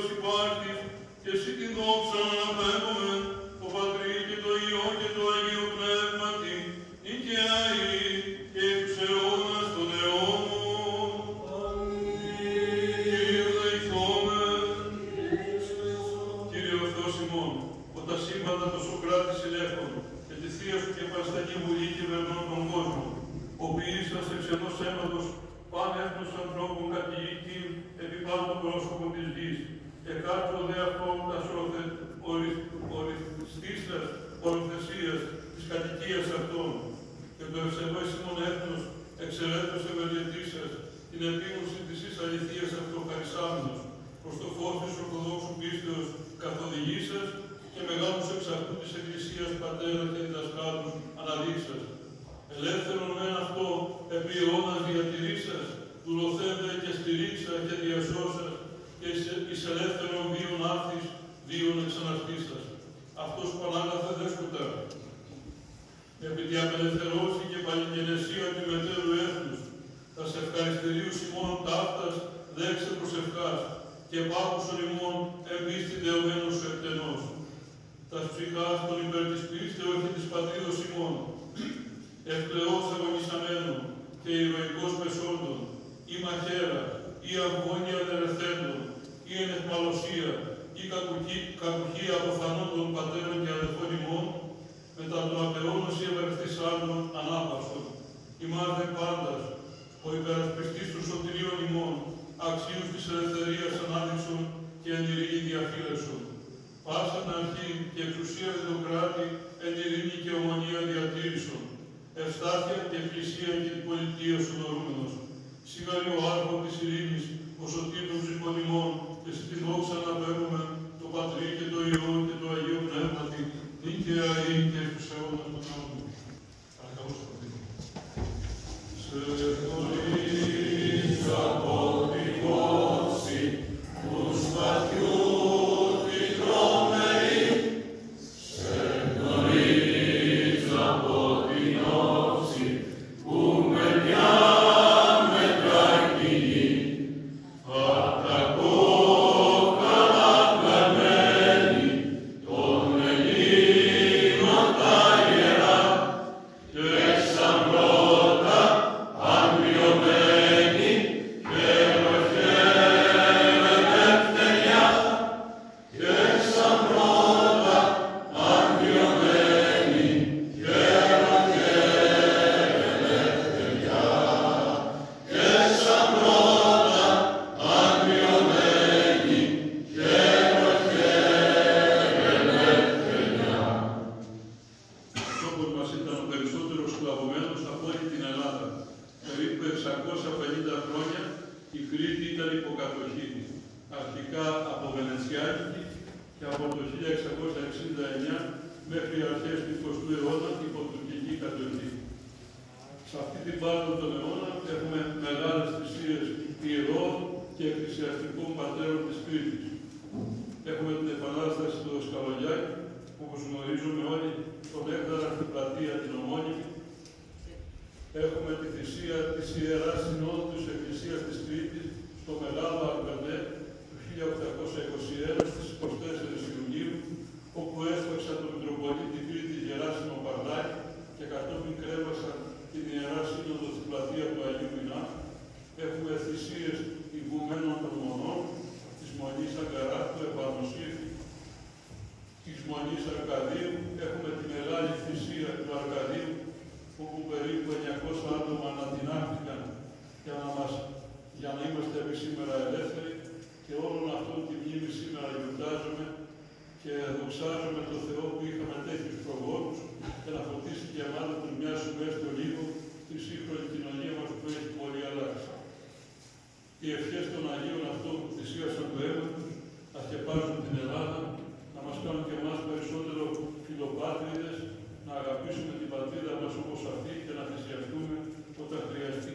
Θεός υπάρχεις, και εσύ την δόξα αναπέμπουμε, το Πατρί και το Υιό και το Αγίο Πνεύματι, νικαία ή και εκ τους αιώνας των αιώνων. Κύριε δεηθόμεν. Κύριε ο Θεός ημών, ο τα σύμπαντα το Σωκράτη συλλέχων, και τη Θεία Σου και Παρασταγή Βουλή κυβερνών των κόσμων, ο ποιήσας εξ ενός αίματος πάνε έθνος ανθρώπων κατηγητή επί πάνω το πρόσωπο της γης, εκάρτω δε αυτόν τας οριθεσίας της κατοικίας αυτών, και το ευσεβές ημών έθνος εξαιρέτως ευεργετήσας, την επίγνωση της εις αληθείας αυτοχαρισάμενος, προς το φως της Ορθοδόξου πίστεως καθοδηγήσας και μεγάλους εξ αυτού της Εκκλησίας πατέρας και διδασκάλους αναδείξας. Ελεύθερον μεν αυτό επί αιώνας διατηρήσας, δουλοθέντε και στηρίξα και διασώσας, και εις ελεύθερον βίον άφθης, βίον εξαναστήσας. Αυτός που ανάγαθε δέσκοντα, επί τη απελευθερώση και παλιγενεσία του μετέρου έθνους, τας ευχαριστηρίους ημών ταύτας δέξε προσευχάς, και πάκουσον ημών εμπίστη δεωμένος σου εκτενός. Τας ψυχάς των υπέρ της πίστεως και της πατρίδος ημών, ευκλαιός αγωνισαμένων και ηρωικός μεσόντων, ή μαχαίρα, ή αγώνια αδερεθέντων, ή εν αιχμαλωσία, ή κακουχία αποθανών των πατέρων και αδελφών ημών, μετά τον απεώνος ή ευαρεστής άλλων ανάπαυστον. Ημάς δε πάντας, ο υπερασπιστής των σωτηρίων ημών, αξίους της ελευθερίας ανάδειξον και εν ειρήνη διαφύλαξον. Πάσαν αρχή και εξουσία διδοκράτη εν ειρήνη και ομονία διατήρησον. Ευστάθεια και εκκλησία και την πολιτεία σου νορούμενος. Σίγαρη ο άρχον της ειρήνης, ο σωτήρων ψυχών ημών, και σε τη δόξα αναπέμπουμε το Πατρί και το Υιό και το Αγίο Πνεύματι, νίκαια ή και εκ τους αιώνας των αιώνων. Παρακαλώ σας πατρί. Σε γνωρίζ από την όψη του σπαθιού τη τρομερή, σε γνωρίζ από την όψη που με διάμετρα κυλεί, απ' τα κόκκαλα πλανέλη των Ελλήνων τα ιερά, και σαν πρώτα αγριωμένη και προχαίρεται φτεριά, και σαν πρώτα αγριωμένη και προχαίρεται φτεριά, και σαν πρώτα αγριωμένη και προχαίρεται φτεριά. Όπως μας ήταν ο περισσότερος σκλαβωμένος από όλη την Ελλάδα. Περίπου 650 χρόνια η Κρήτη ήταν υποκατοχή. Αρχικά από Βενετσιάκη και από το 1669 μέχρι αρχές του 20ου αιώνα υπό τουρκική κατοχή. Σε αυτή την πάροδο των αιώνων έχουμε μεγάλες θυσίες ιερών και εκκλησιαστικών πατέρων της Κρήτης. Έχουμε την επανάσταση του Δοσκαλογιάκη, που όπως γνωρίζουμε όλοι τον έκδαρα στην πλατεία την ομώνυμη. Έχουμε τη θυσία της Ιεράς Συνόδου της Εκκλησίας της Κρήτης στο Μεγάλο Αρκαδέ του 1821 στις 24 Ιουνίου, όπου έσπαξαν τον Μητροπολίτη Κρήτης Γεράσιμο Παρδάκη και κατόπιν κρέβασαν την Ιερά Σύνοδο στην πλατεία του Αγίου Μινά. Έχουμε θυσίες ηγουμένων των μονών, της Μονής Αγκαρά, του Επανοσύρτη, της Μονής Αρκαδίου. Έχουμε τη μεγάλη θυσία του Αρκαδίου, όπου περίπου 900 άτομα ανατινάχθηκαν για να είμαστε εμείς σήμερα ελεύθεροι, και όλων αυτών τη μνήμη σήμερα γιορτάζουμε και δοξάζουμε τον Θεό που είχαμε τέτοιους προγόνους και να φωτίσει και εμάς τον μοιάσουμε έστω λίγο στη σύγχρονη κοινωνία μας που έχει πολύ αλλάξει. Οι ευχές των Αγίων αυτών που θυσίασαν το αίμα τους να σκεπάζουν την Ελλάδα, να μας κάνουν και εμάς περισσότερο φιλοπάτριδες, να αγαπήσουμε την πατρίδα μας όπως αυτή και να θυσιαστούμε όταν χρειαστεί.